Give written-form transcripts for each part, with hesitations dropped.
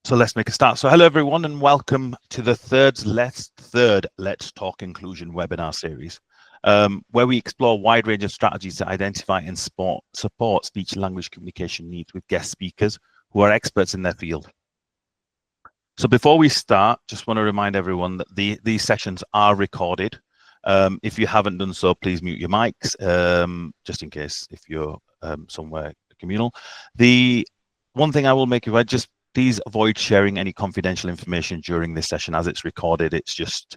So let's make a start. So hello everyone and welcome to the third Let's Talk Inclusion webinar series, where we explore a wide range of strategies to identify and support speech and language communication needs with guest speakers who are experts in their field. So before we start, just want to remind everyone that these sessions are recorded. If you haven't done so, please mute your mics, just in case if you're somewhere communal. The one thing I will make you aware, just please avoid sharing any confidential information during this session as it's recorded. It's just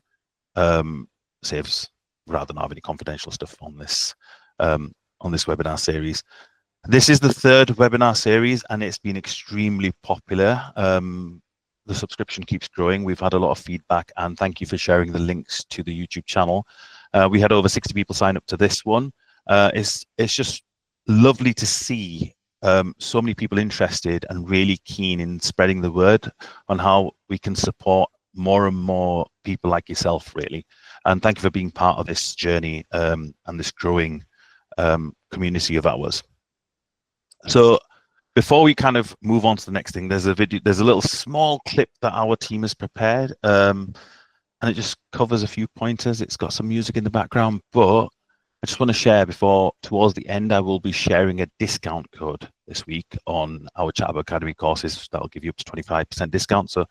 saves rather than have any confidential stuff on this webinar series. This is the third webinar series and it's been extremely popular. The subscription keeps growing. We've had a lot of feedback and thank you for sharing the links to the YouTube channel. We had over 60 people sign up to this one. It's just lovely to see so many people interested and really keen in spreading the word on how we can support more and more people like yourself, really. And thank you for being part of this journey and this growing community of ours. So before we kind of move on to the next thing, there's a little small clip that our team has prepared, and it just covers a few pointers. It's got some music in the background, but I just want to share towards the end, I will be sharing a discount code this week on our Chatbot Academy courses that'll give you up to 25% discount. So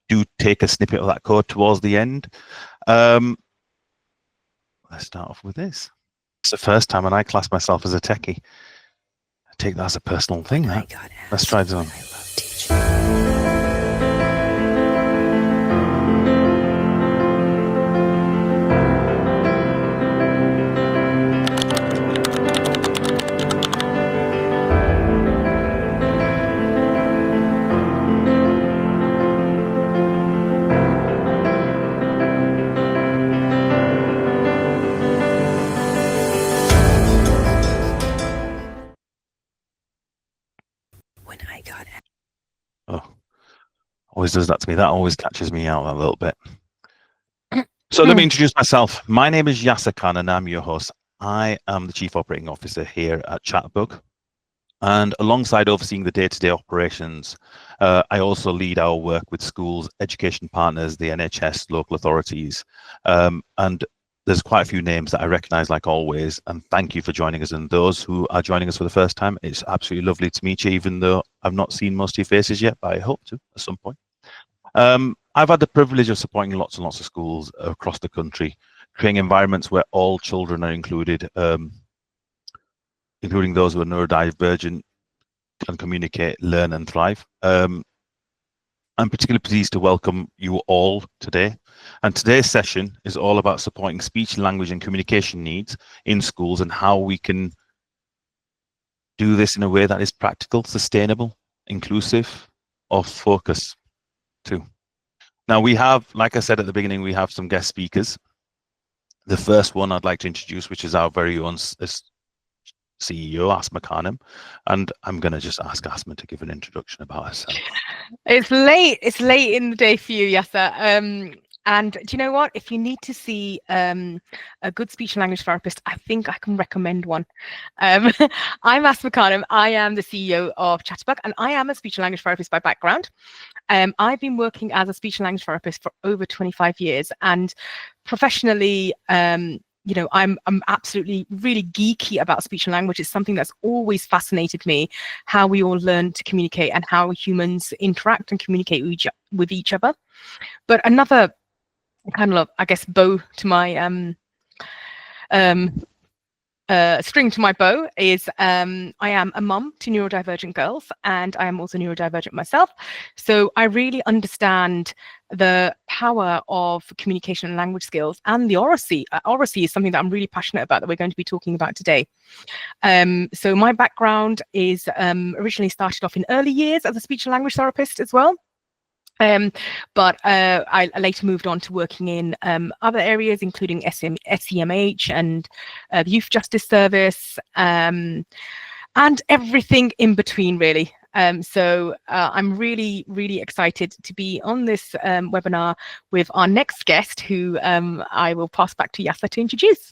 do take a snippet of that code towards the end. Let's start off with this. It's the first time and I class myself as a techie. I take that as a personal thing. Let's try this on. Always does that to me. That always catches me out a little bit. So let me introduce myself. My name is Asma Khanum and I'm your host. I am the Chief Operating Officer here at Chatbug. And alongside overseeing the day-to-day operations, I also lead our work with schools, education partners, the NHS, local authorities. And there's quite a few names that I recognize like always, and thank you for joining us. And those who are joining us for the first time, it's absolutely lovely to meet you, even though I've not seen most of your faces yet, but I hope to at some point. I've had the privilege of supporting lots and lots of schools across the country, creating environments where all children are included, including those who are neurodivergent, can communicate, learn and thrive. I'm particularly pleased to welcome you all today. And today's session is all about supporting speech, language and communication needs in schools and how we can do this in a way that is practical, sustainable, inclusive, of focus too. Now we have, like I said at the beginning, we have some guest speakers. The first one I'd like to introduce, which is our very own CEO, Asma Khanum, and I'm going to just ask Asma to give an introduction about herself. It's late in the day for you, Yasa. And do you know what? If you need to see a good speech and language therapist, I think I can recommend one. I'm Asma Khanum. I am the CEO of Chatbug, and I am a speech and language therapist by background. I've been working as a speech and language therapist for over 25 years, and professionally, you know, I'm absolutely really geeky about speech and language. It's something that's always fascinated me, how we all learn to communicate and how humans interact and communicate with each other. But another kind of, I guess, bow to my string to my bow is I am a mum to neurodivergent girls, and I am also neurodivergent myself. So I really understand the power of communication and language skills and the oracy. Oracy is something that I'm really passionate about that we're going to be talking about today. So my background is originally started off in early years as a speech and language therapist as well. But I later moved on to working in other areas, including SEMH and the Youth Justice Service, and everything in between, really. So I'm really, really excited to be on this webinar with our next guest, who I will pass back to Yasa to introduce.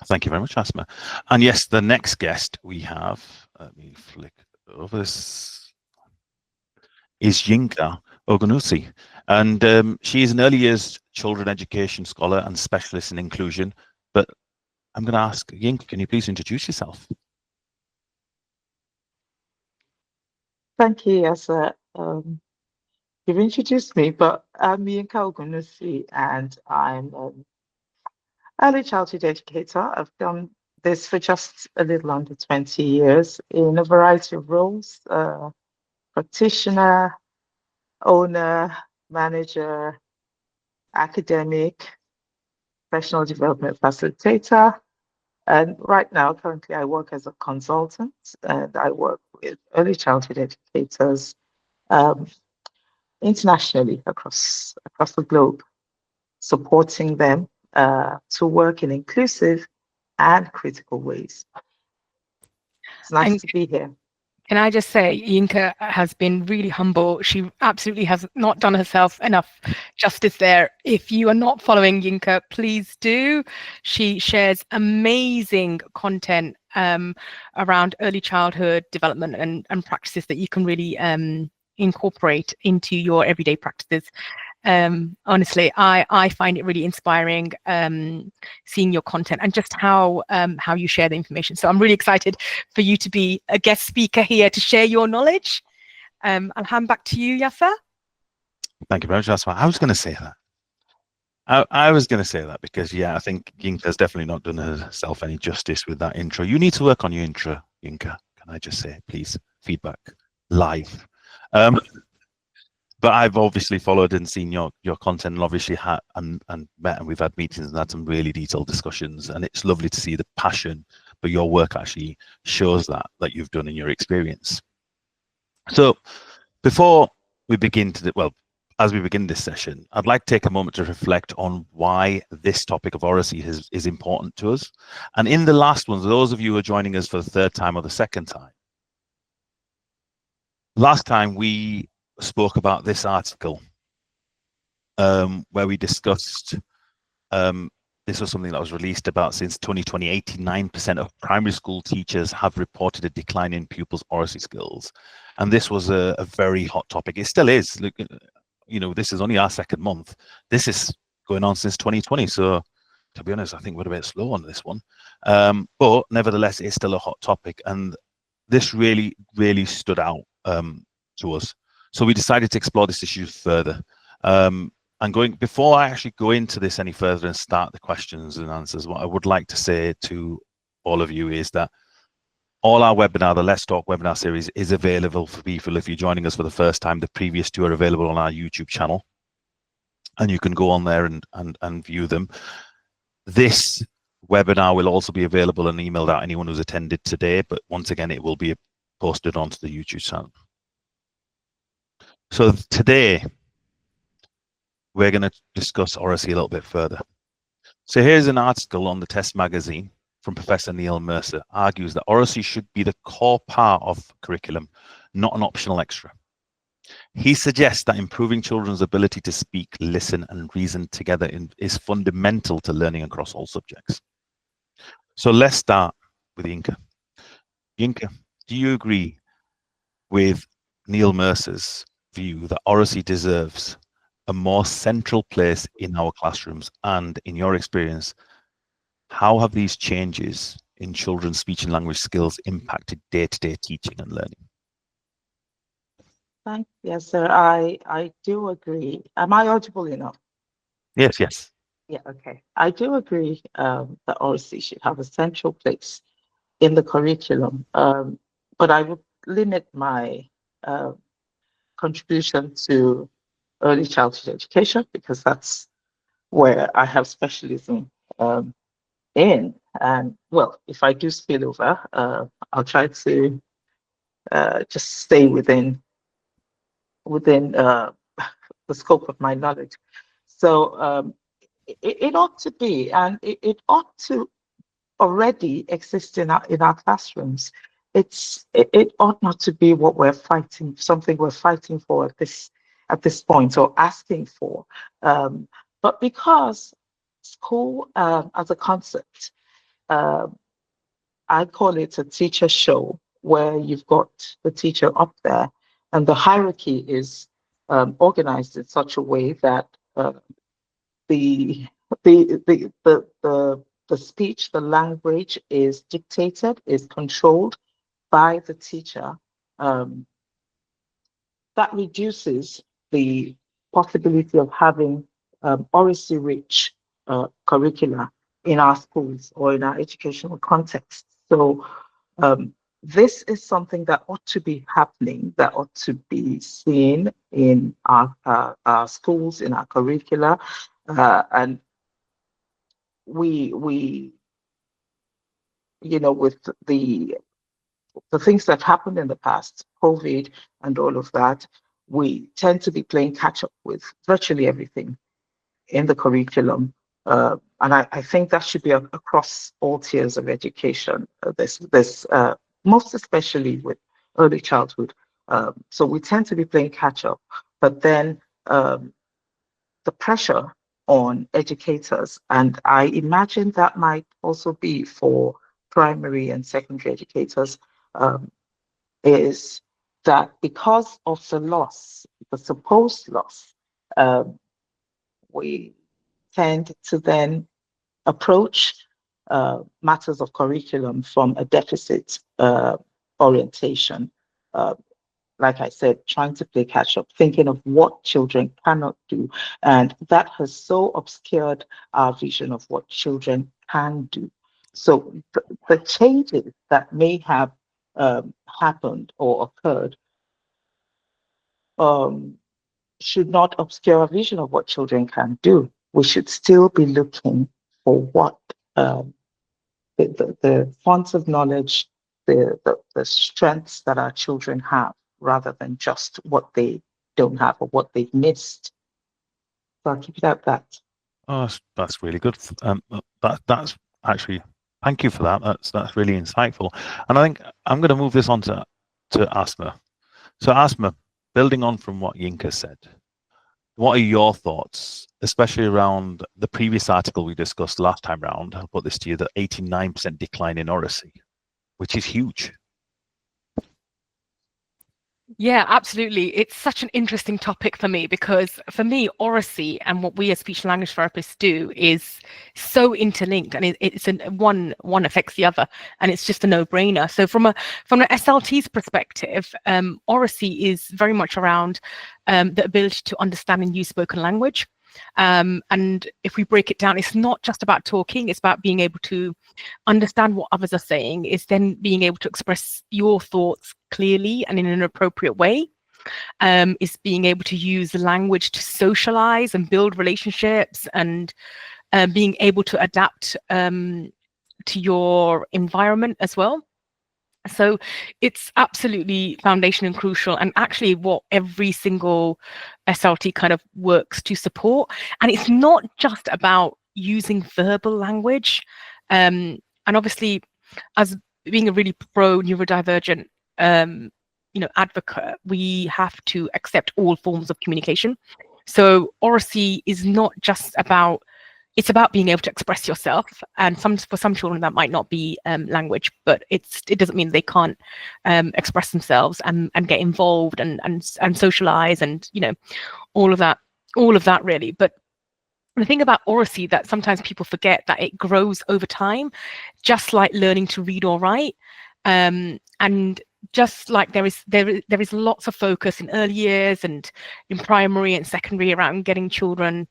Thank you very much, Asma. And yes, the next guest we have, let me flick over this, is Yinka Ogunnusi. And she is an early years children education scholar and specialist in inclusion. But I'm going to ask Yinka, can you please introduce yourself? Thank you, Asa. You've introduced me, but I'm Yinka Ogunnusi, and I'm an early childhood educator. I've done this for just a little under 20 years in a variety of roles, practitioner, owner, manager, academic, professional development facilitator. And right now, currently, I work as a consultant, and I work with early childhood educators um, internationally across the globe, supporting them to work in inclusive and critical ways. It's nice to be here. Can I just say, Yinka has been really humble. She absolutely has not done herself enough justice there. If you are not following Yinka, please do. She shares amazing content around early childhood development and practices that you can really incorporate into your everyday practices. Honestly, I find it really inspiring seeing your content and just how you share the information. So I'm really excited for you to be a guest speaker here to share your knowledge. I'll hand back to you, Yasser. Thank you very much, Asma. I was going to say that. I was going to say that because, yeah, I think Yinka's definitely not done herself any justice with that intro. You need to work on your intro, Yinka. Can I just say, please, feedback live. But I've obviously followed and seen your content, and obviously and met, and we've had meetings and had some really detailed discussions. And it's lovely to see the passion, but your work actually shows that you've done in your experience. So before we begin as we begin this session, I'd like to take a moment to reflect on why this topic of oracy is important to us. And in the last one, those of you who are joining us for the third time or the second time, last time we spoke about this article where we discussed this was something that was released about since 2020. 89% of primary school teachers have reported a decline in pupils' oracy skills, and this was a very hot topic. It still is. Look, you know, this is only our second month. This is going on since 2020, so to be honest, I think we're a bit slow on this one, but nevertheless, it's still a hot topic, and this really stood out to us. So we decided to explore this issue further. And before I actually go into this any further and start the questions and answers, what I would like to say to all of you is that all our webinar, the Let's Talk webinar series, is available for people. If you're joining us for the first time, the previous two are available on our YouTube channel, and you can go on there and view them. This webinar will also be available and emailed out anyone who's attended today, but once again, it will be posted onto the YouTube channel. So today, we're going to discuss oracy a little bit further. So here's an article on the Test magazine from Professor Neil Mercer, argues that oracy should be the core part of curriculum, not an optional extra. He suggests that improving children's ability to speak, listen, and reason together is fundamental to learning across all subjects. So let's start with Yinka. Yinka, do you agree with Neil Mercer's view that oracy deserves a more central place in our classrooms? And in your experience, how have these changes in children's speech and language skills impacted day-to-day teaching and learning? Thank you. Yes, sir. I do agree. Am I audible enough? Yes, yes. Yeah, okay. I do agree that oracy should have a central place in the curriculum, but I would limit my contribution to early childhood education because that's where I have specialism in. And well, if I do spill over, I'll try to just stay within the scope of my knowledge. So it ought to be, and it ought to already exist in our classrooms. It ought not to be what we're fighting, something we're fighting for at this point or asking for, but because school as a concept, I call it a teacher show where you've got the teacher up there, and the hierarchy is organized in such a way that the the speech, the language is dictated, is controlled by the teacher. That reduces the possibility of having oracy-rich curricula in our schools or in our educational context. So this is something that ought to be happening, that ought to be seen in our schools, in our curricula, and we with the things that happened in the past, COVID and all of that, we tend to be playing catch up with virtually everything in the curriculum. And I think that should be across all tiers of education. This most especially with early childhood. So we tend to be playing catch up, but then the pressure on educators, and I imagine that might also be for primary and secondary educators, is that because of the loss, the supposed loss, we tend to then approach matters of curriculum from a deficit orientation. Like I said, trying to play catch up, thinking of what children cannot do. And that has so obscured our vision of what children can do. So the changes that may have happened or occurred should not obscure our vision of what children can do. We should still be looking for what the fonts of knowledge, the strengths that our children have, rather than just what they don't have or what they've missed. So I'll keep it at that. Oh, that's really good. That's actually, thank you for that. That's really insightful. And I think I'm going to move this on to Asma. So Asma, building on from what Yinka said, what are your thoughts, especially around the previous article we discussed last time round? I'll put this to you, the 89% decline in oracy, which is huge. Yeah, absolutely. It's such an interesting topic for me, because for me, oracy and what we as speech and language therapists do is so interlinked, and it's one affects the other, and it's just a no-brainer. So from an SLT's perspective, oracy is very much around the ability to understand and use spoken language. And if we break it down, it's not just about talking, it's about being able to understand what others are saying, is then being able to express your thoughts clearly and in an appropriate way, is being able to use language to socialize and build relationships, and being able to adapt to your environment as well. So it's absolutely foundational and crucial, and actually what every single SLT kind of works to support. And it's not just about using verbal language. And obviously, as being a really pro neurodivergent advocate, we have to accept all forms of communication. So oracy is not just about, it's about being able to express yourself, and for some children that might not be language, but it doesn't mean they can't express themselves and get involved and socialize, and all of that really. But the thing about oracy that sometimes people forget, that it grows over time, just like learning to read or write, and just like there is lots of focus in early years and in primary and secondary around getting children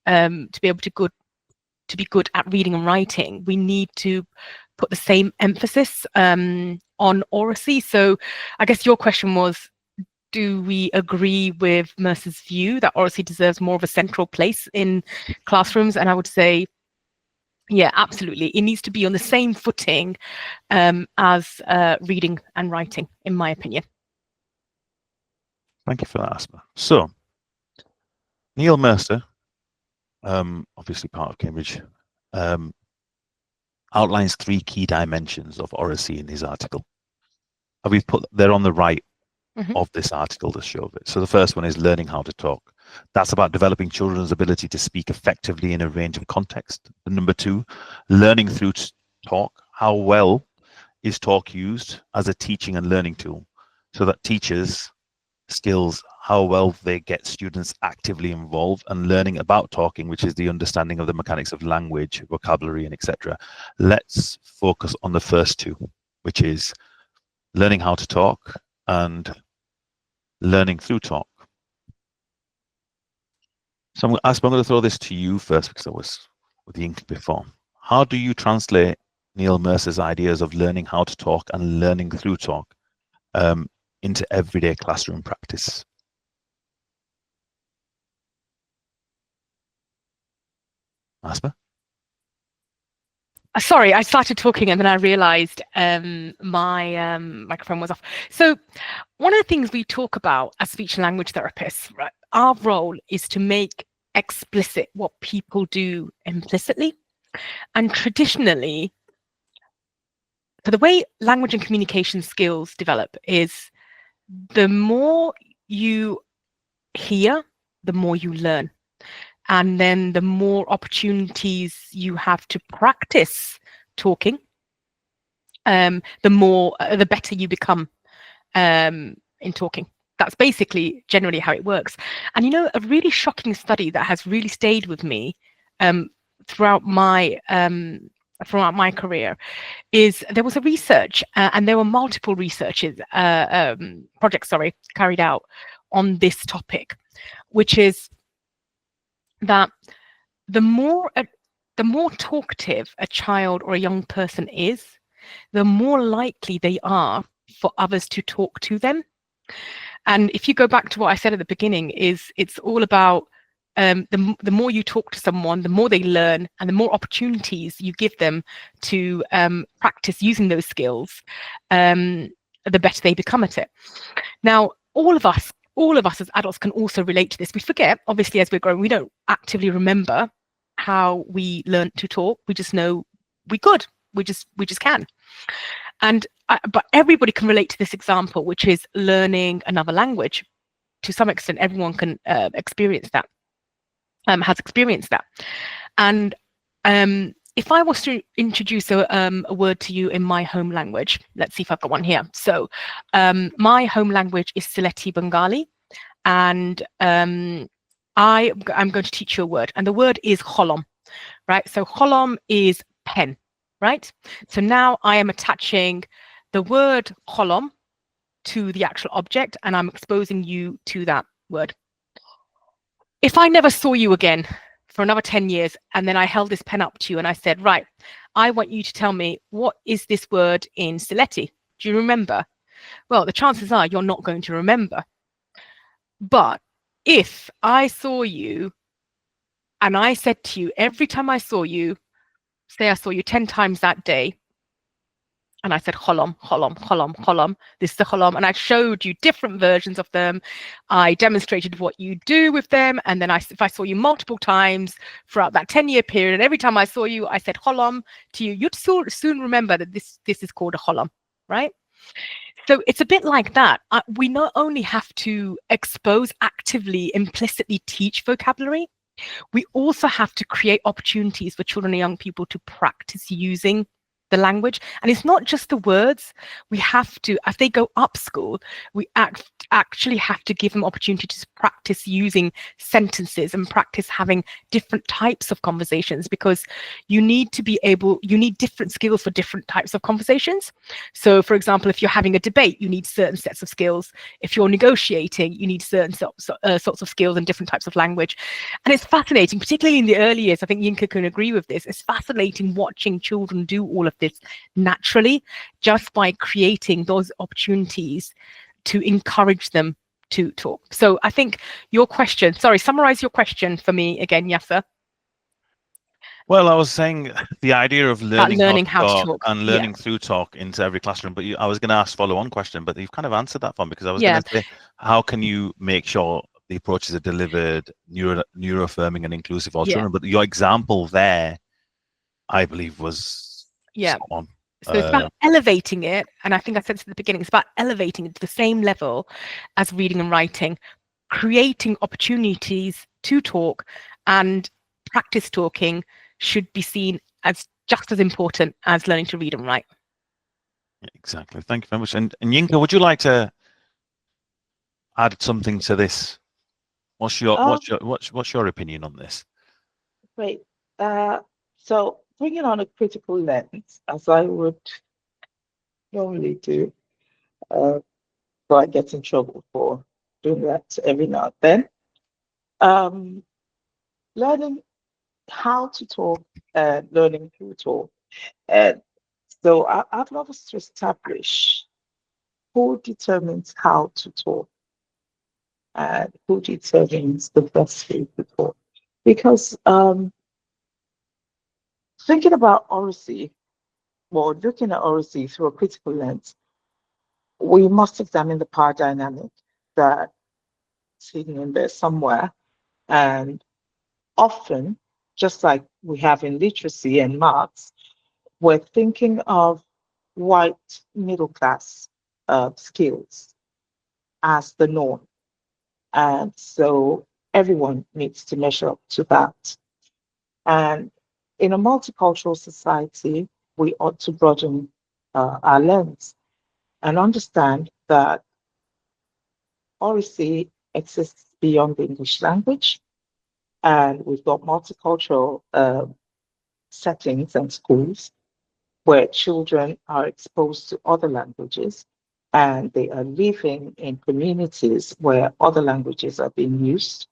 to be able to be good at reading and writing. We need to put the same emphasis on oracy. So I guess your question was, do we agree with Mercer's view that oracy deserves more of a central place in classrooms? And I would say, yeah, absolutely. It needs to be on the same footing as reading and writing, in my opinion. Thank you for that, Asma. So, Neil Mercer, obviously part of Cambridge, outlines 3 key dimensions of oracy in his article. And we've put, they're on the right of this article to show it. So the first one is learning how to talk. That's about developing children's ability to speak effectively in a range of contexts. And number 2, learning through talk. How well is talk used as a teaching and learning tool, so that teachers' skills how well they get students actively involved and learning about talking, which is the understanding of the mechanics of language, vocabulary, and etc. Let's focus on the first two, which is learning how to talk and learning through talk. So I'm going to throw this to you first, because I was with Yinka before. How do you translate Neil Mercer's ideas of learning how to talk and learning through talk into everyday classroom practice? Asma? Sorry, I started talking and then I realized my microphone was off. So one of the things we talk about as speech and language therapists, right, our role is to make explicit what people do implicitly. And traditionally, so the way language and communication skills develop is the more you hear, the more you learn. And then the more opportunities you have to practice talking, the better you become in talking. That's basically generally how it works. And you know, a really shocking study that has really stayed with me throughout my career is there was a research and there were multiple researches projects carried out on this topic, which is that the more talkative a child or a young person is, the more likely they are for others to talk to them. And if you go back to what I said at the beginning, is it's all about the more you talk to someone, the more they learn, and the more opportunities you give them to practice using those skills, the better they become at it. Now, all of us as adults can also relate to this. We forget, obviously, as we're growing, we don't actively remember how we learned to talk. We just know we could. We just can. And but everybody can relate to this example, which is learning another language. To some extent, everyone can experience that. Has experienced that. And if I was to introduce a word to you in my home language, let's see if I've got one here. So my home language is Sylheti Bengali, and I'm going to teach you a word, and the word is holom, right? So holom is pen, right? So now I am attaching the word holom to the actual object, and I'm exposing you to that word. If I never saw you again for another 10 years, and then I held this pen up to you and I said, right, I want you to tell me, what is this word in Sylheti? Do you remember? Well, the chances are you're not going to remember. But if I saw you and I said to you, every time I saw you, say I saw you 10 times that day, and I said, holom, holom, holom, holom, this is the holom. And I showed you different versions of them. I demonstrated what you do with them. And then if I saw you multiple times throughout that 10-year period, and every time I saw you, I said holom to you, you'd soon remember that this is called a holom, right? So it's a bit like that. We not only have to expose, actively, implicitly teach vocabulary, we also have to create opportunities for children and young people to practice using the language. And it's not just the words. We have to, as they go up school, we actually have to give them opportunity to practice using sentences and practice having different types of conversations, because you need different skills for different types of conversations. So for example, if you're having a debate, you need certain sets of skills. If you're negotiating, you need certain sorts of skills and different types of language. And it's fascinating, particularly in the early years. I think Yinka can agree with this. It's fascinating watching children do all of this naturally, just by creating those opportunities to encourage them to talk. So I think your question, summarize your question for me again, Yasser. Well, I was saying the idea of learning how to talk and learning yeah. through talk into every classroom. But I was going to ask follow-on question, but you've kind of answered that one, because I was going to say, how can you make sure the approaches are delivered neuro-affirming and inclusive for children? But your example there, I believe, was spot on. So it's about elevating it, and I think I said this at the beginning, it's about elevating it to the same level as reading and writing, creating opportunities to talk, and practice talking should be seen as just as important as learning to read and write. Exactly. Thank you very much. And Yinka, would you like to add something to this? What's your opinion on this? Great. So bringing on a critical lens, as I would normally do, so I get in trouble for doing that every now and then. Learning how to talk and learning who to talk. And so I'd love us to establish who determines how to talk and who determines the best way to talk. Because thinking about oracy, or looking at oracy through a critical lens, we must examine the power dynamic that's hidden in there somewhere. And often, just like we have in literacy and maths, we're thinking of white middle class skills as the norm. And so everyone needs to measure up to that. And in a multicultural society, we ought to broaden our lens and understand that oracy exists beyond the English language. And we've got multicultural settings and schools where children are exposed to other languages and they are living in communities where other languages are being used.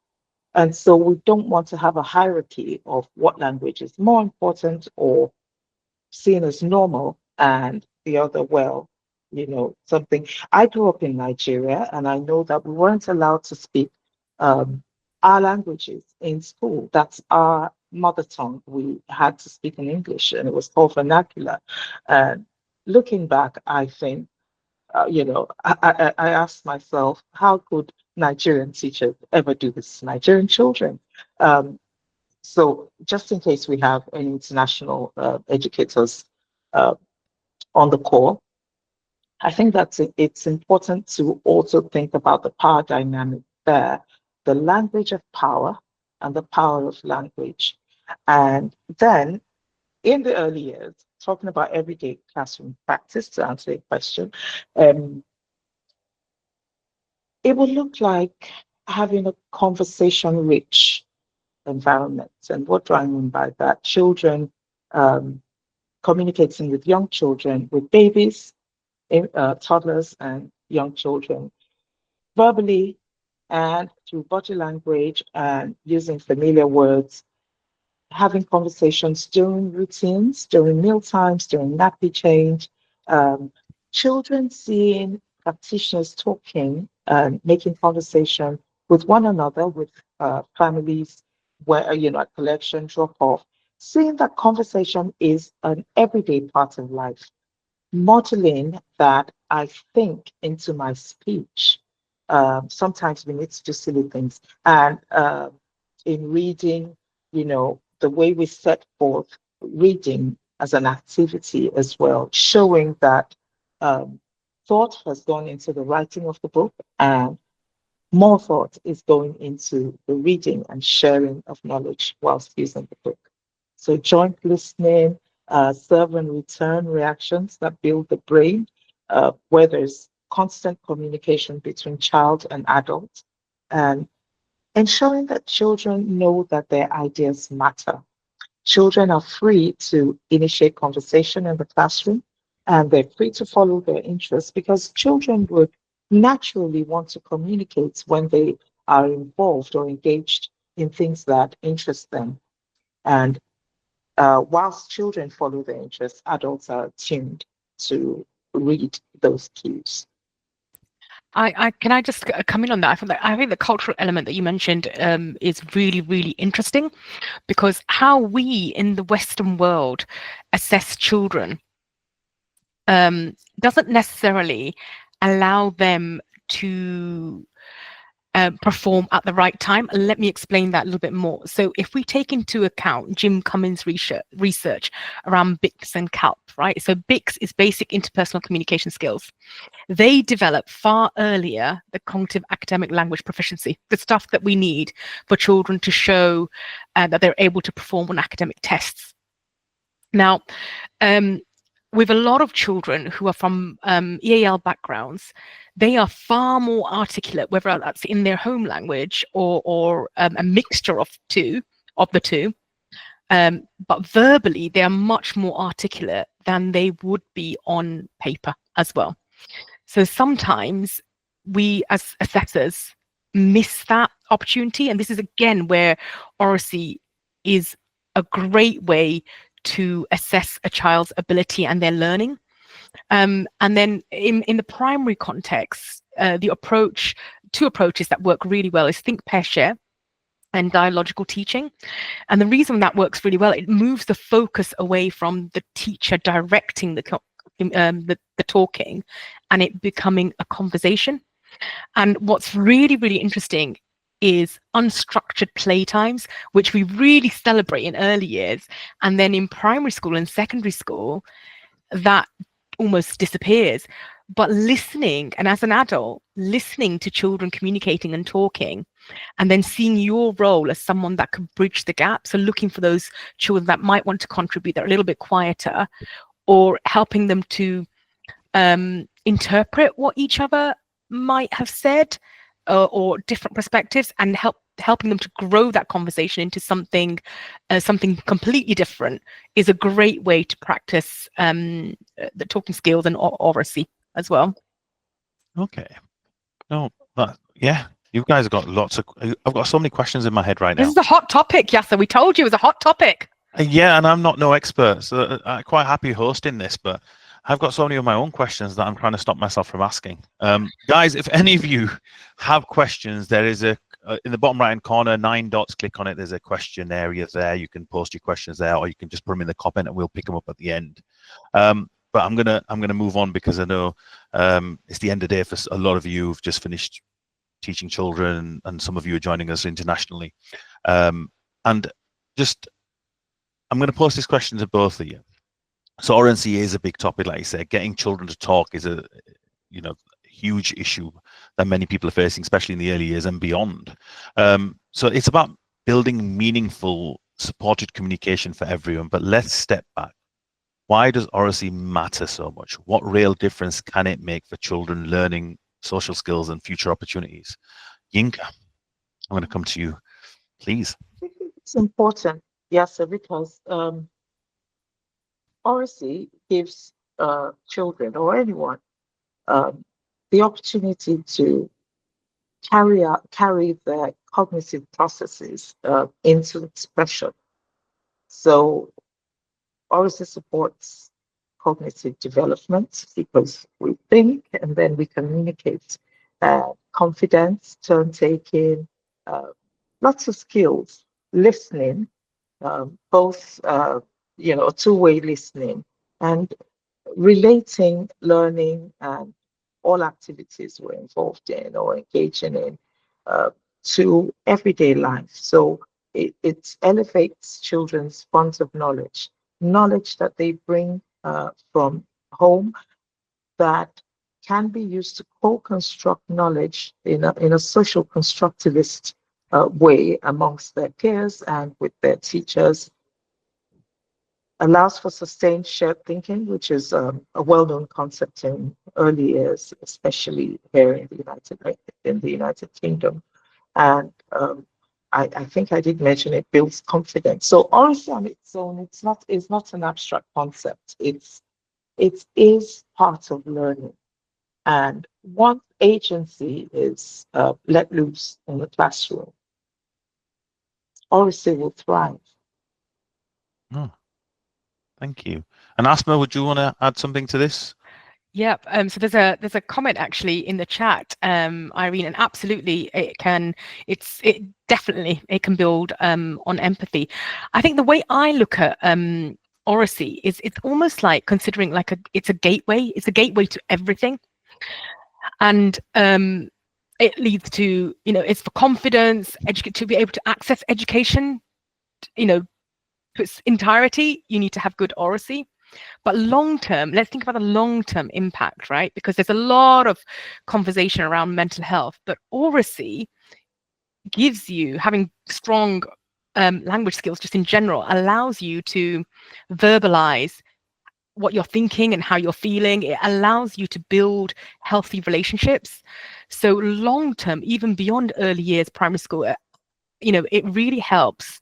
And so we don't want to have a hierarchy of what language is more important or seen as normal and the other, well, something. I grew up in Nigeria and I know that we weren't allowed to speak our languages in school. That's our mother tongue. We had to speak in English and it was called vernacular. And looking back, I think, I asked myself, how could Nigerian teachers ever do this to Nigerian children? So just in case we have any international educators on the call, I think that it's important to also think about the power dynamic there, the language of power and the power of language. And then in the early years, talking about everyday classroom practice to answer your question, it would look like having a conversation-rich environment. And what do I mean by that? Children communicating with young children, with babies, toddlers, and young children, verbally and through body language and using familiar words, having conversations during routines, during meal times, during nappy change, children seeing practitioners talking and making conversation with one another, with families, where, a collection, drop off, seeing that conversation is an everyday part of life, modeling that I think into my speech. Sometimes we need to do silly things. And in reading, the way we set forth reading as an activity as well, showing that thought has gone into the writing of the book and more thought is going into the reading and sharing of knowledge whilst using the book. So joint listening, serve and return reactions that build the brain, where there's constant communication between child and adult, and ensuring that children know that their ideas matter. Children are free to initiate conversation in the classroom and they're free to follow their interests because children would naturally want to communicate when they are involved or engaged in things that interest them. And whilst children follow their interests, adults are tuned to read those cues. I can I just come in on that? I think the cultural element that you mentioned is really, really interesting, because how we in the Western world assess children doesn't necessarily allow them to perform at the right time. And let me explain that a little bit more. So if we take into account Jim Cummins' research around BICS and CALP, right? So BICS is basic interpersonal communication skills. They develop far earlier the cognitive academic language proficiency, the stuff that we need for children to show that they're able to perform on academic tests. Now, with a lot of children who are from EAL backgrounds, they are far more articulate, whether that's in their home language or a mixture of the two. But verbally, they are much more articulate than they would be on paper as well. So sometimes we as assessors miss that opportunity. And this is again where Oracy is a great way to assess a child's ability and their learning. And then in the primary context, two approaches that work really well is think, pair, share and dialogical teaching. And the reason that works really well, it moves the focus away from the teacher directing the talking and it becoming a conversation. And what's really, really interesting is unstructured playtimes, which we really celebrate in early years. And then in primary school and secondary school, that almost disappears. But listening, and as an adult, listening to children communicating and talking, and then seeing your role as someone that can bridge the gap. So looking for those children that might want to contribute, that are a little bit quieter, or helping them to interpret what each other might have said, or different perspectives, and helping them to grow that conversation into something completely different is a great way to practice the talking skills and oracy as well. Okay. No, yeah, you guys have got lots of. I've got so many questions in my head right now. This is a hot topic, Yasser. We told you it was a hot topic. Yeah, and I'm not no expert, so I'm quite happy hosting this, but I've got so many of my own questions that I'm trying to stop myself from asking. Guys, if any of you have questions, there is in the bottom right hand corner, 9 dots, click on it. There's a question area there. You can post your questions there, or you can just put them in the comment and we'll pick them up at the end. But I'm gonna move on because I know it's the end of the day for a lot of you who've just finished teaching children, and some of you are joining us internationally. And just, I'm going to post this question to both of you. So Oracy is a big topic, like you said. Getting children to talk is a huge issue that many people are facing, especially in the early years and beyond. So it's about building meaningful, supported communication for everyone. But let's step back. Why does Oracy matter so much? What real difference can it make for children learning social skills and future opportunities? Yinka, I'm going to come to you, please. It's important, yes, because Oracy gives children or anyone the opportunity to carry their cognitive processes into expression. So Oracy supports cognitive development because we think and then we communicate. Confidence, turn taking, lots of skills, listening, both two-way listening, and relating, learning, and all activities we're involved in or engaging in to everyday life. So it elevates children's funds of knowledge that they bring from home that can be used to co-construct knowledge in a social constructivist way amongst their peers and with their teachers. Allows for sustained shared thinking, which is a well-known concept in early years, especially here in the United Kingdom. And I think I did mention it builds confidence. So Oracy on its own, it's not an abstract concept. It is part of learning. And once agency is let loose in the classroom, Oracy will thrive. Oh, thank you. And Asma, would you want to add something to this? Yep. So there's a comment actually in the chat, Irene, and absolutely it can build on empathy. I think the way I look at Oracy is it's almost like considering it's a gateway. It's a gateway to everything, and it leads to it's for confidence, to be able to access education, to its entirety. You need to have good Oracy. But long term, let's think about the long-term impact, right? Because there's a lot of conversation around mental health, but Oracy gives you, having strong language skills just in general, allows you to verbalize what you're thinking and how you're feeling. It allows you to build healthy relationships. So long term, even beyond early years, primary school, it really helps.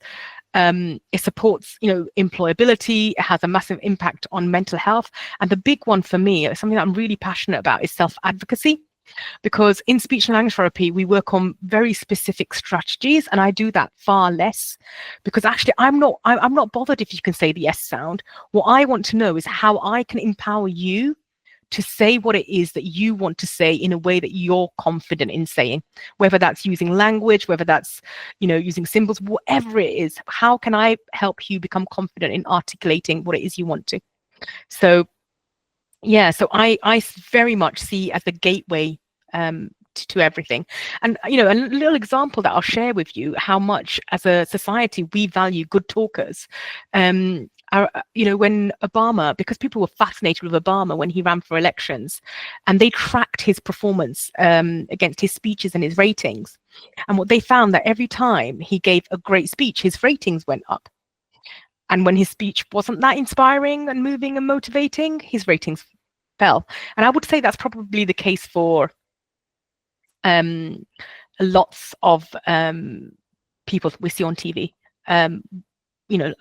It supports, employability. It has a massive impact on mental health. And the big one for me, something that I'm really passionate about, is self-advocacy. Because in speech and language therapy, we work on very specific strategies, and I do that far less, because actually I'm not bothered if you can say the S sound. What I want to know is how I can empower you to say what it is that you want to say in a way that you're confident in saying, whether that's using language, whether that's, using symbols, whatever it is. How can I help you become confident in articulating what it is you want to? So yeah, so I very much see as the gateway to everything. And a little example that I'll share with you, how much as a society we value good talkers. When Obama, because people were fascinated with Obama when he ran for elections, and they tracked his performance against his speeches and his ratings. And what they found, that every time he gave a great speech, his ratings went up. And when his speech wasn't that inspiring and moving and motivating, his ratings fell. And I would say that's probably the case for lots of people we see on TV, a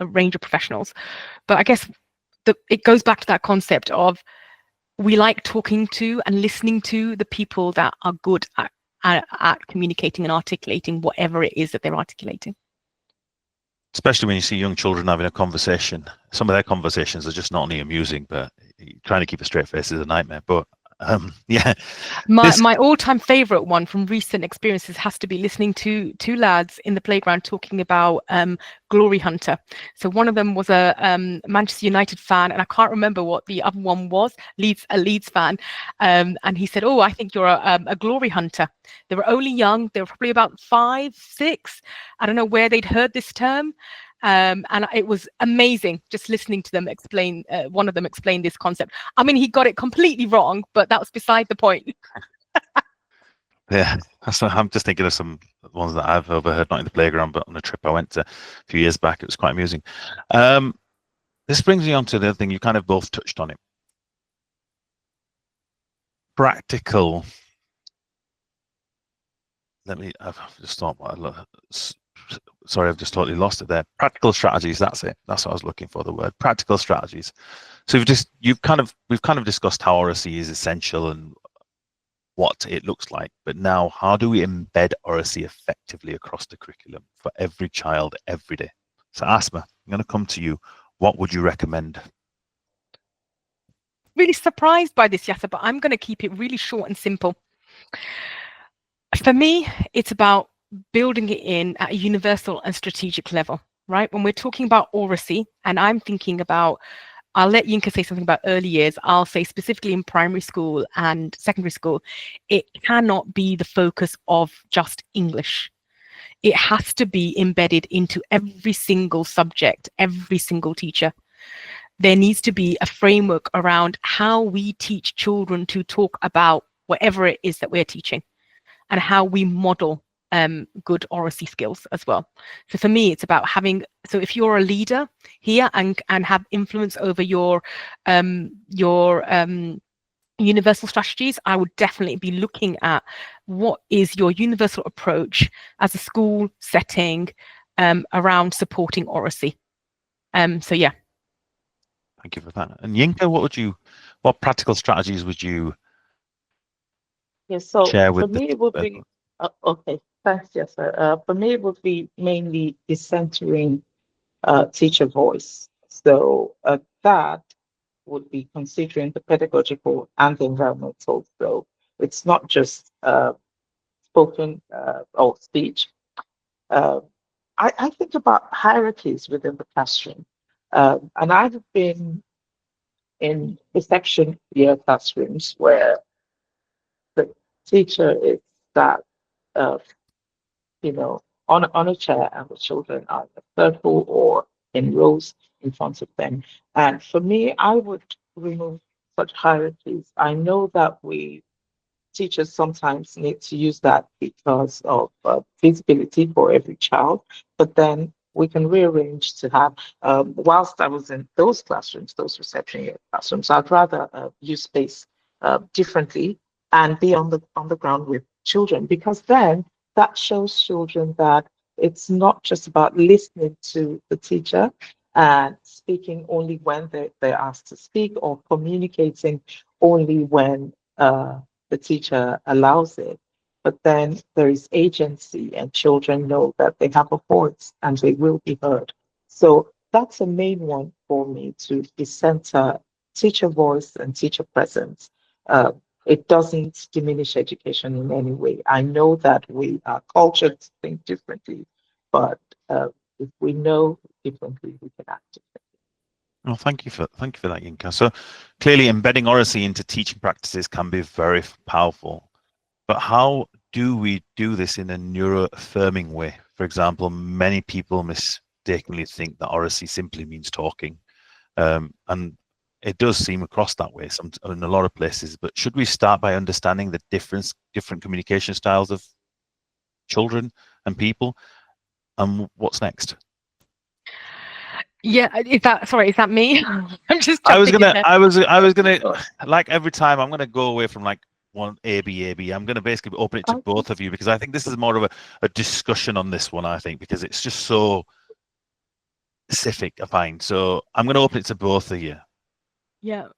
range of professionals. But I guess it goes back to that concept of, we like talking to and listening to the people that are good at communicating and articulating whatever it is that they're articulating. Especially when you see young children having a conversation. Some of their conversations are just not only amusing, but trying to keep a straight face is a nightmare. But yeah. My all-time favorite one from recent experiences has to be listening to two lads in the playground talking about Glory Hunter. So one of them was a Manchester United fan, and I can't remember what the other one was, a Leeds fan. And he said, "Oh, I think you're a Glory Hunter." They were only young. They were probably about 5, 6. I don't know where they'd heard this term. And it was amazing just listening to them explain. One of them explained this concept. I mean, he got it completely wrong, but that was beside the point. Yeah, I'm just thinking of some ones that I've overheard, not in the playground, but on a trip I went to a few years back. It was quite amusing. This brings me on to the other thing. You kind of both touched on it. Practical. I've just thought, sorry, I've just totally lost it there. Practical strategies. That's it. That's what I was looking for, the word practical strategies. So we've kind of discussed how Oracy is essential and what it looks like. But now, how do we embed Oracy effectively across the curriculum for every child every day? So Asma, I'm going to come to you. What would you recommend? Really surprised by this, Yasser, but I'm going to keep it really short and simple. For me, it's about building it in at a universal and strategic level, right? When we're talking about Oracy, and I'm thinking about, I'll let Yinka say something about early years. I'll say specifically in primary school and secondary school, it cannot be the focus of just English. It has to be embedded into every single subject, every single teacher. There needs to be a framework around how we teach children to talk about whatever it is that we're teaching, and how we model good Oracy skills as well. So for me, it's about so if you're a leader here and have influence over your universal strategies, I would definitely be looking at what is your universal approach as a school setting around supporting Oracy. So yeah. Thank you for that. And Yinka, what practical strategies would you share with for me, it would be okay. Thanks, yes, sir. For me, it would be mainly decentering teacher voice. So that would be considering the pedagogical and the environmental. So it's not just spoken or speech. I think about hierarchies within the classroom, and I've been in reception year classrooms where the teacher is that uh, on a chair, and the children are in a circle or in rows in front of them. And for me, I would remove such hierarchies. I know that we teachers sometimes need to use that because of visibility for every child, but then we can rearrange to have, whilst I was in those classrooms, those reception unit classrooms, I'd rather use space differently and be on the ground with children, because then that shows children that it's not just about listening to the teacher and speaking only when they're asked to speak, or communicating only when the teacher allows it. But then there is agency, and children know that they have a voice and they will be heard. So that's a main one for me, to be center teacher voice and teacher presence. It doesn't diminish education in any way. I know that we are cultured to think differently, but if we know differently, we can act differently. Well, thank you for that, Yinka. So clearly, embedding oracy into teaching practices can be very powerful. But how do we do this in a neuro-affirming way? For example, many people mistakenly think that oracy simply means talking, and it does seem across that way in a lot of places. But should we start by understanding the different communication styles of children and people, and what's next? Yeah, is that me? I'm just I was jumping in gonna, there. like every time, I'm gonna go away from like one A-B. I'm gonna basically open it to both of you, because I think this is more of a discussion on this one, I think, because it's just so specific, I find. So I'm gonna open it to both of you. Yeah.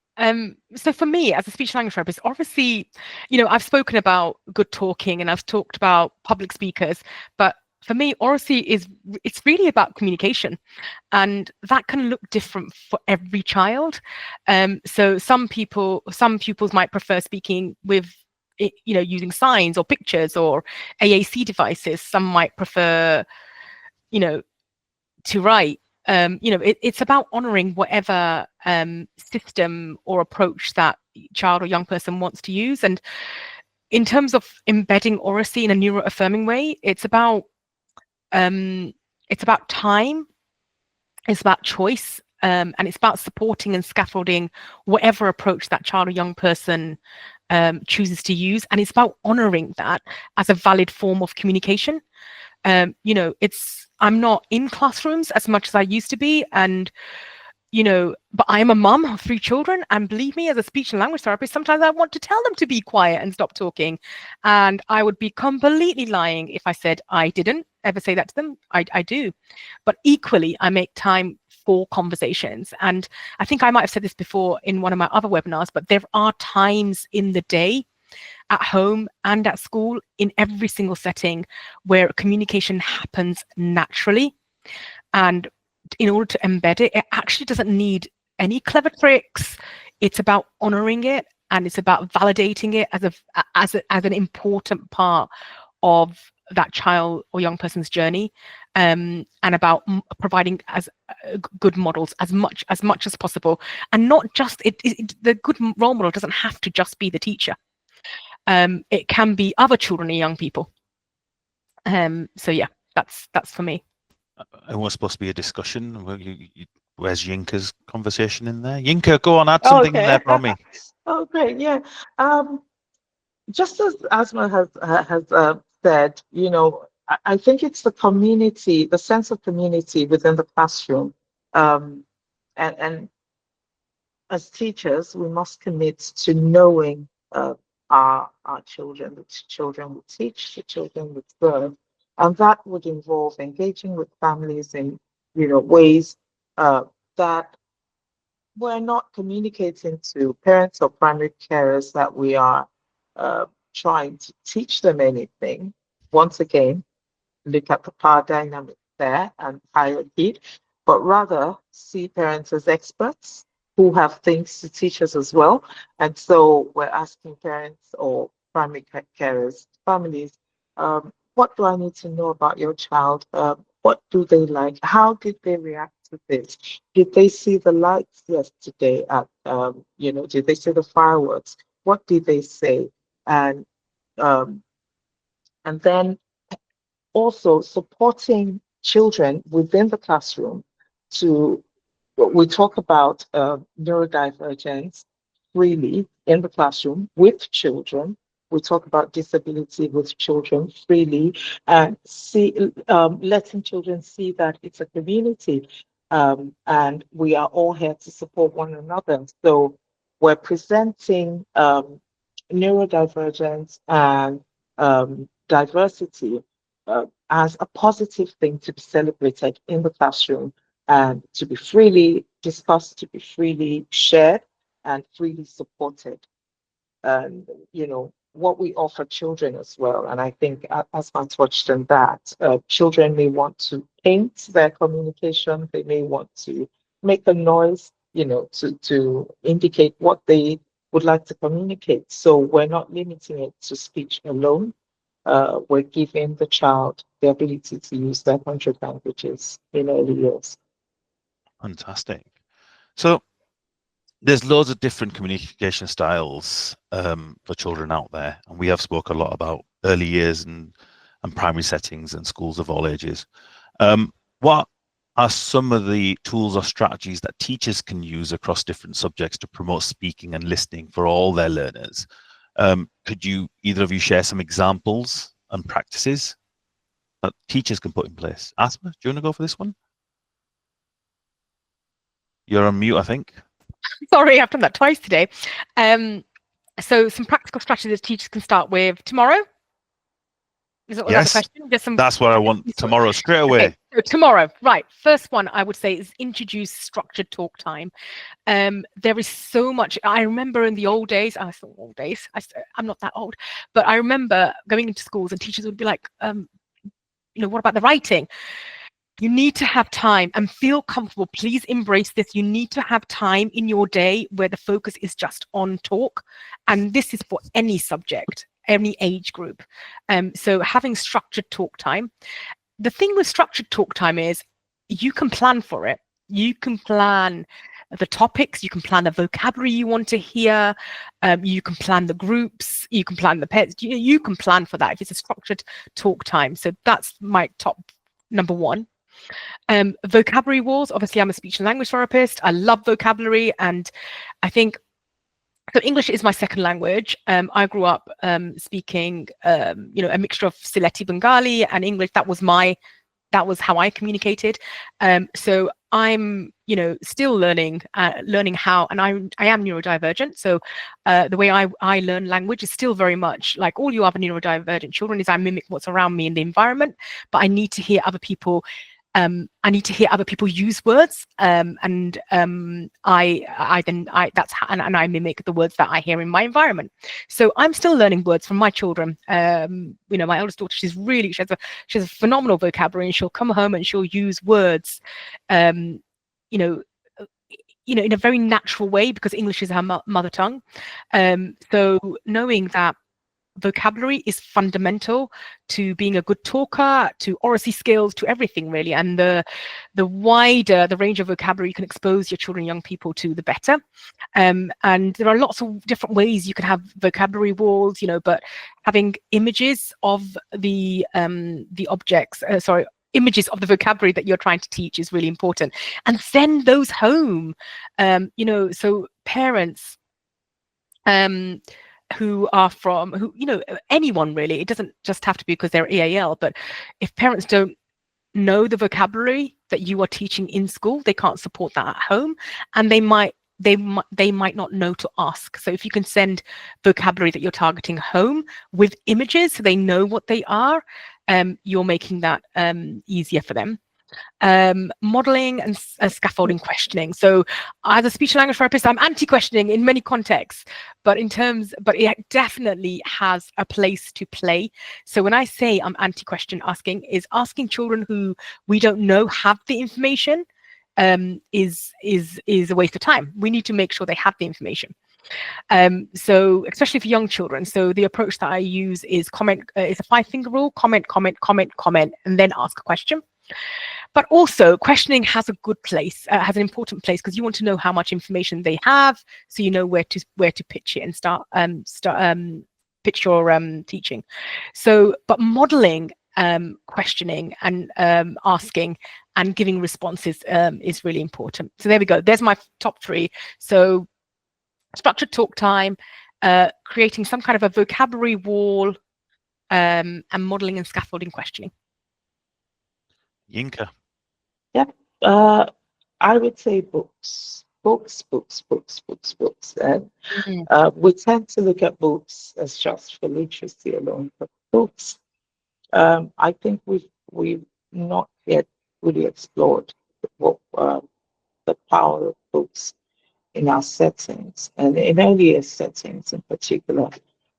So for me, as a speech language therapist, obviously, I've spoken about good talking and I've talked about public speakers, but for me, oracy it's really about communication, and that can look different for every child. So some pupils might prefer speaking with, using signs or pictures or AAC devices. Some might prefer, to write. It's about honoring whatever system or approach that child or young person wants to use. And in terms of embedding oracy in a neuro-affirming way, it's about time, it's about choice, and it's about supporting and scaffolding whatever approach that child or young person chooses to use. And it's about honoring that as a valid form of communication. I'm not in classrooms as much as I used to be, and but I'm a mum of 3 children, and believe me, as a speech and language therapist, sometimes I want to tell them to be quiet and stop talking, and I would be completely lying if I said I didn't ever say that to them. I do, but equally I make time for conversations. And I think I might have said this before in one of my other webinars, but there are times in the day, at home and at school, in every single setting, where communication happens naturally. And in order to embed it, it actually doesn't need any clever tricks. It's about honoring it, and it's about validating it as an important part of that child or young person's journey, and about providing as good models as much as possible. And not just the good role model doesn't have to just be the teacher. It can be other children and young people. So yeah, that's for me. It was supposed to be a discussion. Where's Yinka's conversation in there? Yinka, go on, add something in there for me. Oh, great, yeah. Just as Asma has said, I think it's the community, the sense of community within the classroom, and as teachers, we must commit to knowing our children, the children we teach, the children we serve, and that would involve engaging with families in ways that we're not communicating to parents or primary carers that we are trying to teach them anything. Once again, look at the power dynamic there and hierarchy, but rather see parents as experts who have things to teach us as well. And so we're asking parents or primary carers, families, what do I need to know about your child? What do they like? How did they react to this? Did they see the lights yesterday at, did they see the fireworks? What did they say? And then also supporting children within the classroom to, we talk about neurodivergence freely in the classroom with children, we talk about disability with children freely and letting children see that it's a community, and we are all here to support one another. So we're presenting neurodivergence and diversity as a positive thing to be celebrated in the classroom and to be freely discussed, to be freely shared and freely supported. And, what we offer children as well. And I think Asma touched on that. Children may want to paint their communication. They may want to make a noise, to indicate what they would like to communicate. So we're not limiting it to speech alone. We're giving the child the ability to use their 100 languages in early years. Fantastic. So there's loads of different communication styles for children out there, and we have spoken a lot about early years and primary settings and schools of all ages. What are some of the tools or strategies that teachers can use across different subjects to promote speaking and listening for all their learners? Could either of you share some examples and practices that teachers can put in place? Asma, do you want to go for this one? You're on mute, I think. Sorry, I've done that twice today. So some practical strategies teachers can start with tomorrow. Is that the question? That's what I want tomorrow, straight away. Okay, so tomorrow, right. First one I would say is introduce structured talk time. There is so much. I remember in the old days, I'm not that old, but I remember going into schools and teachers would be like, what about the writing? You need to have time and feel comfortable. Please embrace this. You need to have time in your day where the focus is just on talk. And this is for any subject, any age group. So having structured talk time. The thing with structured talk time is you can plan for it. You can plan the topics, you can plan the vocabulary you want to hear, you can plan the groups, you can plan the pets, you can plan for that if it's a structured talk time. So that's my top number one. Vocabulary walls. Obviously, I'm a speech and language therapist. I love vocabulary, and I think so. English is my second language. I grew up speaking, a mixture of Sylheti Bengali and English. That was how I communicated. So I'm, still learning how, and I am neurodivergent. So the way I learn language is still very much like all you other neurodivergent children. Is I mimic what's around me in the environment, but I need to hear other people. I need to hear other people use words, and I mimic the words that I hear in my environment. So I'm still learning words from my children. My eldest daughter, she has a phenomenal vocabulary, and she'll come home and she'll use words, in a very natural way because English is her mother tongue. So knowing that vocabulary is fundamental to being a good talker, to oracy skills, to everything really, and the wider the range of vocabulary you can expose your children, young people to, the better. And there are lots of different ways you can have vocabulary walls, but having images of the objects, images of the vocabulary that you're trying to teach is really important, and send those home. So parents who are from, anyone really, it doesn't just have to be because they're EAL, but if parents don't know the vocabulary that you are teaching in school, they can't support that at home, and they might not know to ask. So if you can send vocabulary that you're targeting home with images so they know what they are, you're making that easier for them. Modeling and scaffolding questioning. So as a speech and language therapist, I'm anti-questioning in many contexts, but it definitely has a place to play. So when I say I'm anti-question asking, is asking children who we don't know have the information is a waste of time. We need to make sure they have the information. So especially for young children. So the approach that I use is it's a 5-finger rule: comment, comment, comment, comment, and then ask a question. But also questioning has a good place, has an important place, because you want to know how much information they have, so you know where to pitch it and start pitch your teaching. So, but modeling questioning and asking and giving responses is really important. So there we go. There's my top 3. So structured talk time, creating some kind of a vocabulary wall, and modelling and scaffolding questioning. Yinka. Yeah, I would say books. And we tend to look at books as just for literacy alone, but books, I think we've not yet really explored what the power of books in our settings and in earlier settings in particular.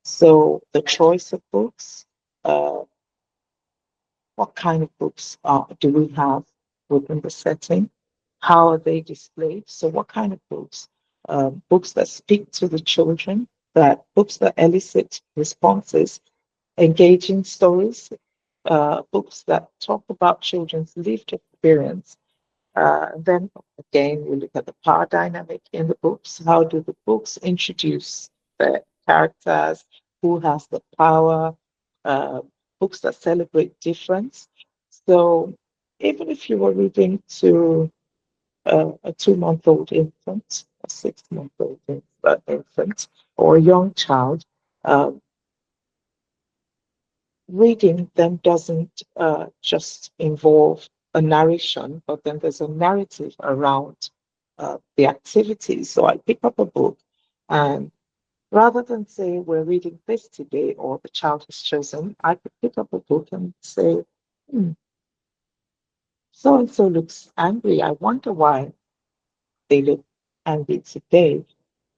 So the choice of books, what kind of books do we have within the setting? How are they displayed? So what kind of books? Books that speak to the children, books that elicit responses, engaging stories, books that talk about children's lived experience. Then again, we look at the power dynamic in the books. How do the books introduce the characters? Who has the power? Books that celebrate difference. So even if you were reading to a 2-month-old infant, a 6-month-old infant, or a young child, reading them doesn't just involve a narration, but then there's a narrative around the activities. So I pick up a book, and rather than say we're reading this today or the child has chosen, I could pick up a book and say, so and so looks angry. I wonder why they look angry today.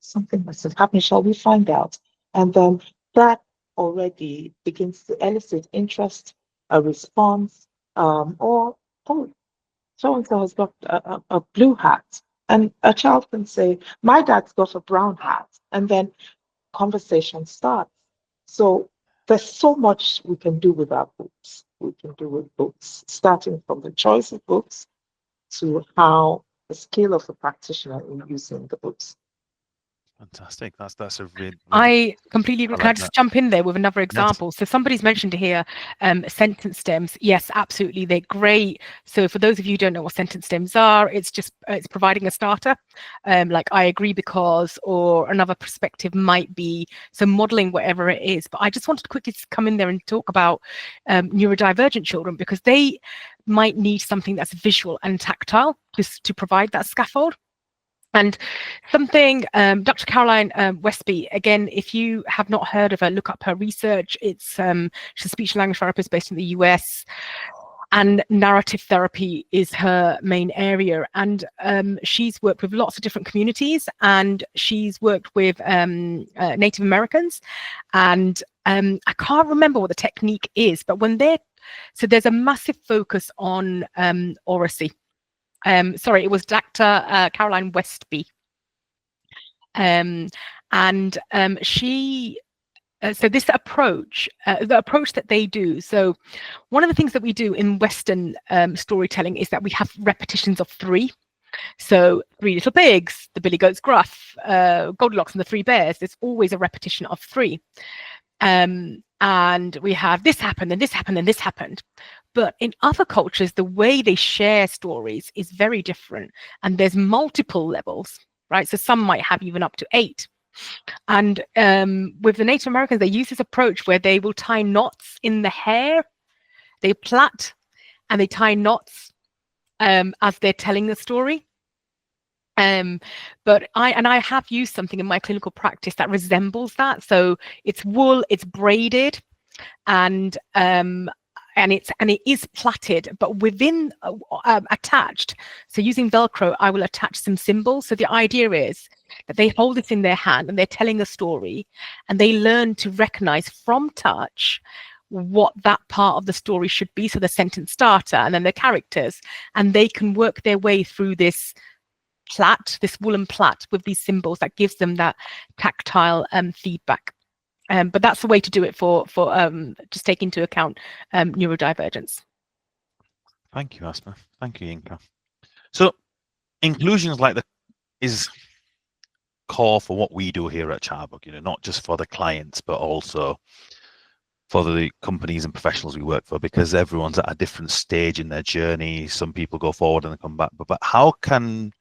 Something must have happened. Shall we find out? And then that already begins to elicit interest, a response, or, oh, so and so has got a blue hat. And a child can say, my dad's got a brown hat. And then conversation starts. So there's so much we can do with our books. We can do with books, starting from the choice of books to how the skill of the practitioner in using the books. Fantastic. That's a really. I completely agree. I Can I like just that. jump in there with another Yes. example? So somebody's mentioned here sentence stems. Yes, absolutely, they're great. So for those of you who don't know what sentence stems are, it's providing a starter. Like I agree because, or another perspective might be, so modeling whatever it is. But I just wanted to quickly come in there and talk about neurodivergent children, because they might need something that's visual and tactile just to provide that scaffold. And something, Dr. Caroline Westby, again, if you have not heard of her, look up her research. It's she's a speech and language therapist based in the US, and narrative therapy is her main area. And she's worked with lots of different communities, and she's worked with Native Americans. And I can't remember what the technique is, but so there's a massive focus on oracy. Sorry, it was Dr. Caroline Westby. She, so this approach, the approach that they do, so one of the things that we do in Western storytelling is that we have repetitions of 3. So 3 little pigs, the billy goat's gruff, Goldilocks and the 3 bears, there's always a repetition of 3. And we have this happened and this happened and this happened. But in other cultures, the way they share stories is very different. And there's multiple levels, right? So some might have even up to 8. And with the Native Americans, they use this approach where they will tie knots in the hair. They plait and they tie knots as they're telling the story. But I have used something in my clinical practice that resembles that. So it's wool, it's braided, and it is plaited, but within attached. So using Velcro, I will attach some symbols. So the idea is that they hold it in their hand and they're telling a story, and they learn to recognize from touch what that part of the story should be. So the sentence starter and then the characters, and they can work their way through this plait, this woolen plait with these symbols that gives them that tactile feedback. But that's the way to do it for just take into account neurodivergence. Thank you, Asma. Thank you, Yinka. So inclusions is core for what we do here at Charbook, not just for the clients, but also for the companies and professionals we work for, because everyone's at a different stage in their journey. Some people go forward and they come back. But how can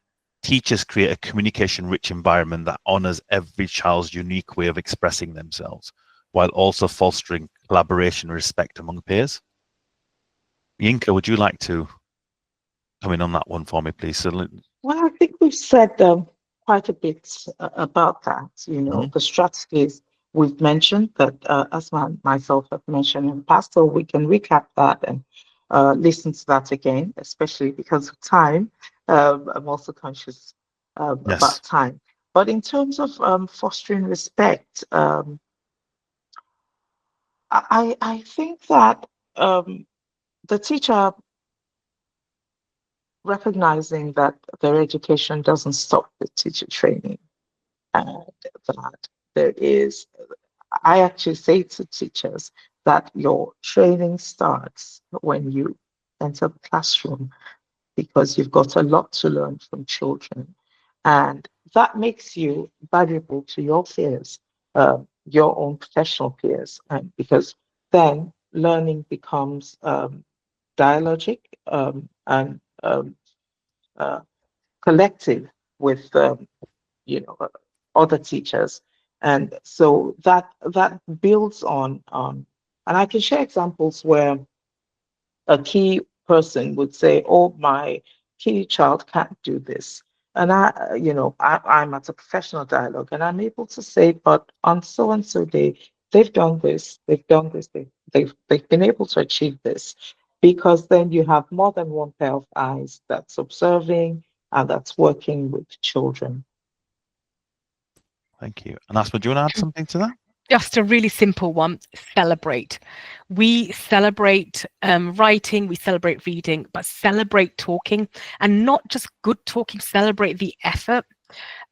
teachers create a communication-rich environment that honors every child's unique way of expressing themselves, while also fostering collaboration and respect among peers. Yinka, would you like to come in on that one for me, please? So, Well, I think we've said quite a bit about that. You know, the strategies we've mentioned that Asma and myself have mentioned in the past, so we can recap that and listen to that again, especially because of time. I'm also conscious yes. about time. But in terms of fostering respect, I think that the teacher recognizing that their education doesn't stop with teacher training, and that there is, I actually say to teachers that your training starts when you enter the classroom, because you've got a lot to learn from children. And that makes you valuable to your peers, your own professional peers, because then learning becomes dialogic and uh, collective with other teachers, and so that builds on. And I can share examples where a key person would say, "Oh, my key child can't do this," and I'm at a professional dialogue, and I'm able to say, "But on so and so day, they've done this, they've done this, they've been able to achieve this," because then you have more than one pair of eyes that's observing and that's working with children. Thank you. And Asma, do you want to add something to that? Just a really simple one: celebrate. We celebrate writing, we celebrate reading, but celebrate talking, and not just good talking, celebrate the effort.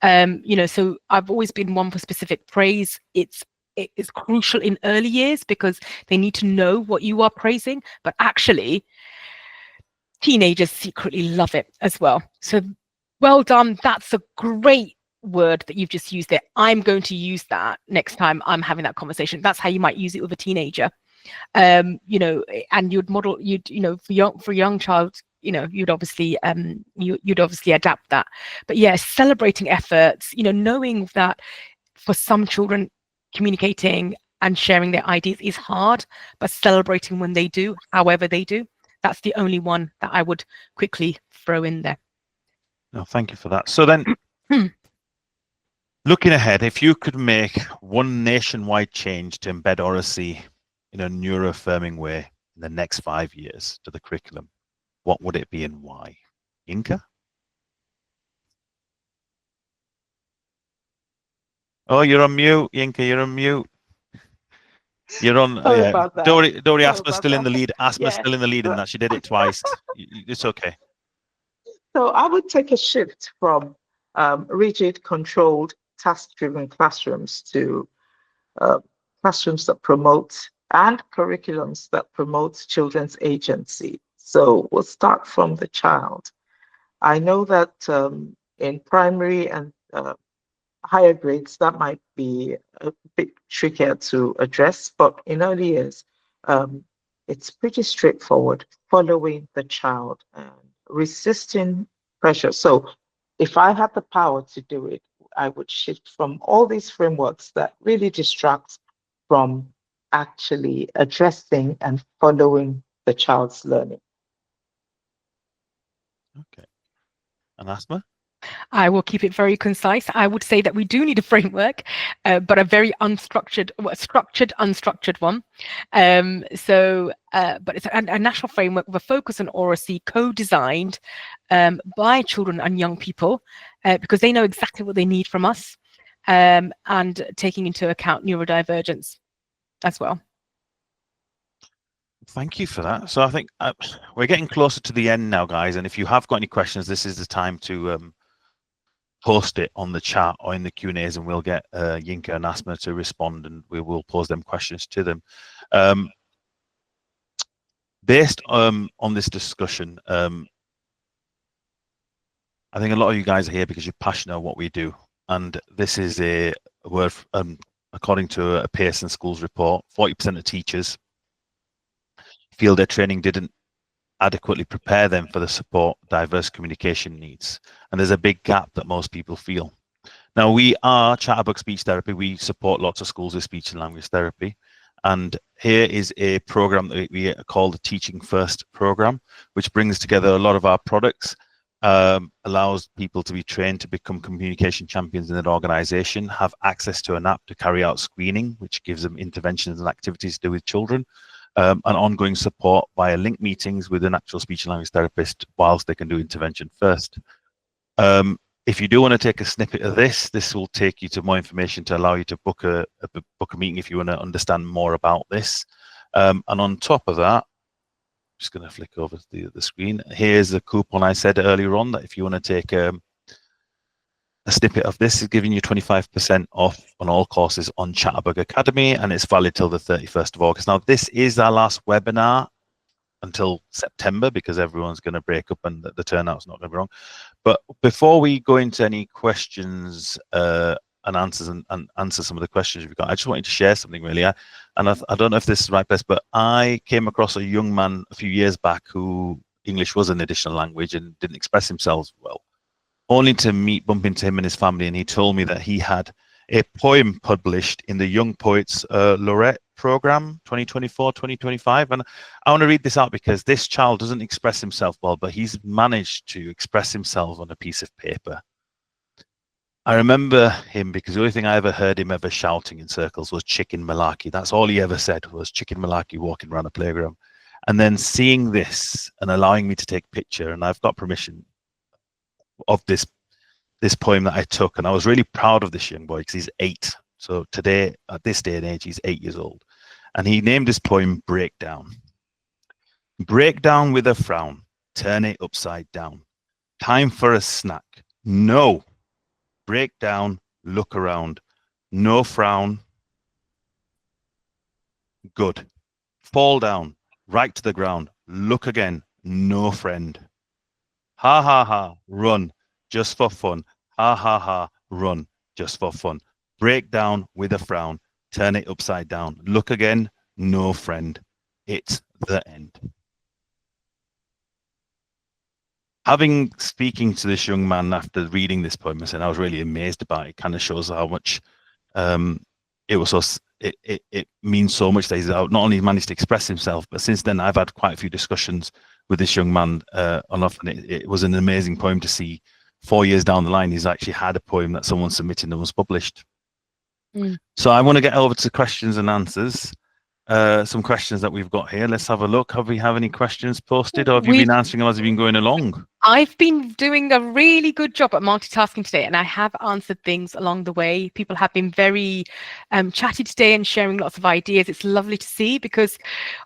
So I've always been one for specific praise. It is crucial in early years because they need to know what you are praising, but actually teenagers secretly love it as well. So well done. That's a great word that you've just used there. I'm going to use that next time I'm having that conversation. That's how you might use it with a teenager. And you'd model, for a young child, you'd obviously you'd obviously adapt that. But yeah, celebrating efforts, knowing that for some children communicating and sharing their ideas is hard, but celebrating when they do, however they do, that's the only one that I would quickly throw in there. No, thank you for that. So then, looking ahead, if you could make one nationwide change to embed oracy in a neuroaffirming way in the next 5 years to the curriculum, what would it be and why? Yinka? Oh, you're on mute, Yinka, you're on mute. You're on. Sorry Yeah. about that. Dory, Sorry Asma's about still in the that. lead. Asma's Yeah. still in the lead in that. She did it twice. It's okay. So I would take a shift from rigid, controlled, task-driven classrooms to classrooms that promote, and curriculums that promote children's agency. So we'll start from the child. I know that in primary and higher grades, that might be a bit trickier to address, but in early years, it's pretty straightforward, following the child and resisting pressure. So if I had the power to do it, I would shift from all these frameworks that really distract from actually addressing and following the child's learning. Okay. And Asma? I will keep it very concise. I would say that we do need a framework, but a very structured, unstructured one. But it's a national framework with a focus on oracy, co-designed by children and young people, because they know exactly what they need from us, and taking into account neurodivergence as well. Thank you for that. So I think we're getting closer to the end now, guys. And if you have got any questions, this is the time to post it on the chat or in the Q&As, and we'll get Yinka and Asma to respond, and we will pose them questions to them. Based on this discussion, I think a lot of you guys are here because you're passionate about what we do. And this is a word, according to a Pearson Schools report, 40% of teachers feel their training didn't adequately prepare them for the support diverse communication needs. And there's a big gap that most people feel. Now, we are Chatterbug Speech Therapy. We support lots of schools with speech and language therapy. And here is a program that we call the Teaching First program, which brings together a lot of our products, allows people to be trained to become communication champions in an organization, have access to an app to carry out screening, which gives them interventions and activities to do with children, and ongoing support via link meetings with an actual speech and language therapist whilst they can do intervention first. If you do want to take a snippet of this, this will take you to more information to allow you to book a meeting if you want to understand more about this. And on top of that, I'm just going to flick over to the screen. Here's the coupon I said earlier on that if you want to take a snippet of this, is giving you 25% off on all courses on Chatterbug Academy, and it's valid till the 31st of August. Now, this is our last webinar until September because everyone's going to break up and the turnout's not going to be wrong. But before we go into any questions and answers and answer some of the questions we've got, I just wanted to share something really. I don't know if this is the right place, but I came across a young man a few years back who English was an additional language and didn't express himself well, only to bump into him and his family, and he told me that he had a poem published in the Young Poets Laureate program 2024-2025, and I want to read this out because this child doesn't express himself well, but he's managed to express himself on a piece of paper. I remember him because the only thing I ever heard him ever shouting in circles was chicken malarkey. That's all he ever said was chicken malarkey walking around a playground. And then seeing this and allowing me to take a picture, and I've got permission of this poem that I took, and I was really proud of this young boy because he's 8. So today, at this day and age, he's 8 years old. And he named his poem Breakdown. Breakdown with a frown, turn it upside down. Time for a snack. No. Break down, look around. No frown. Good. Fall down, right to the ground. Look again, no friend. Ha ha ha, run, just for fun. Ha ha ha, run, just for fun. Break down with a frown, turn it upside down. Look again, no friend. It's the end. Speaking to this young man after reading this poem, I was really amazed about it. It kind of shows how much it means so much that he's not only managed to express himself, but since then I've had quite a few discussions with this young man on off, and it was an amazing poem to see 4 years down the line he's actually had a poem that someone submitted and was published. So I want to get over to questions and answers. Some questions that we've got here. Let's have a look. Have we any questions posted, or have you been answering them as you've been going along? I've been doing a really good job at multitasking today, and I have answered things along the way. People have been very chatty today and sharing lots of ideas. It's lovely to see because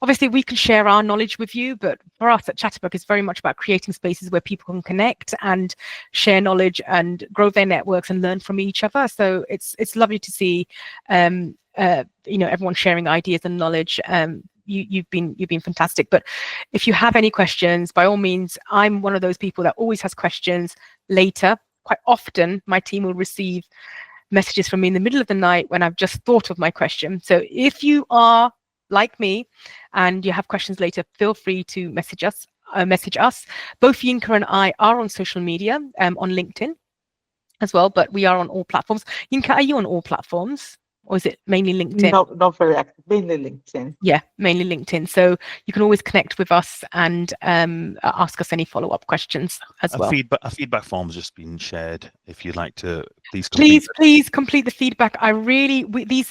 obviously we can share our knowledge with you, but for us at Chatterbug, it's very much about creating spaces where people can connect and share knowledge and grow their networks and learn from each other. So it's lovely to see everyone sharing ideas and knowledge. You've been fantastic. But if you have any questions, by all means, I'm one of those people that always has questions later. Quite often, my team will receive messages from me in the middle of the night when I've just thought of my question. So if you are like me and you have questions later, feel free to message us. Both Yinka and I are on social media, on LinkedIn as well, but we are on all platforms. Yinka, are you on all platforms? Or is it mainly LinkedIn? Not very active, mainly LinkedIn. Yeah, mainly LinkedIn. So you can always connect with us and ask us any follow-up questions as well. A feedback form has just been shared. If you'd like to, please complete the feedback.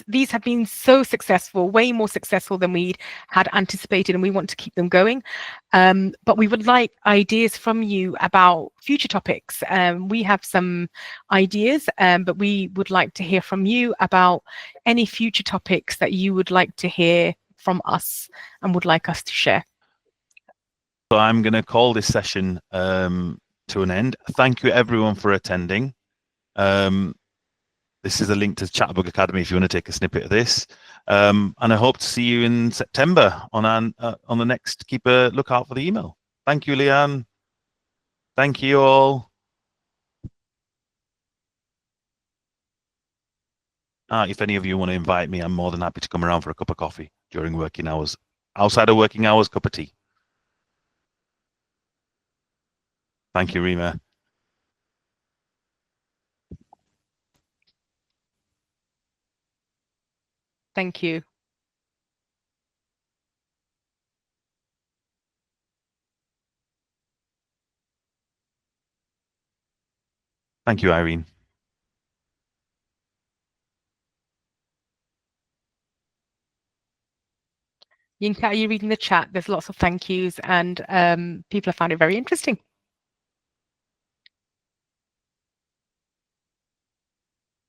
These have been so successful, way more successful than we had anticipated, and we want to keep them going. But we would like ideas from you about future topics. We have some ideas, but we would like to hear from you about any future topics that you would like to hear from us and would like us to share. So I'm going to call this session to an end. Thank you everyone for attending. This is a link to Chatterbug Academy if you want to take a snippet of this. And I hope to see you in September on the next. Keep a lookout for the email. Thank you, Leanne. Thank you all. If any of you want to invite me, I'm more than happy to come around for a cup of coffee during working hours. Outside of working hours, cup of tea. Thank you, Rima. Thank you. Thank you, Irene. Yinka, are you reading the chat? There's lots of thank yous, and people have found it very interesting.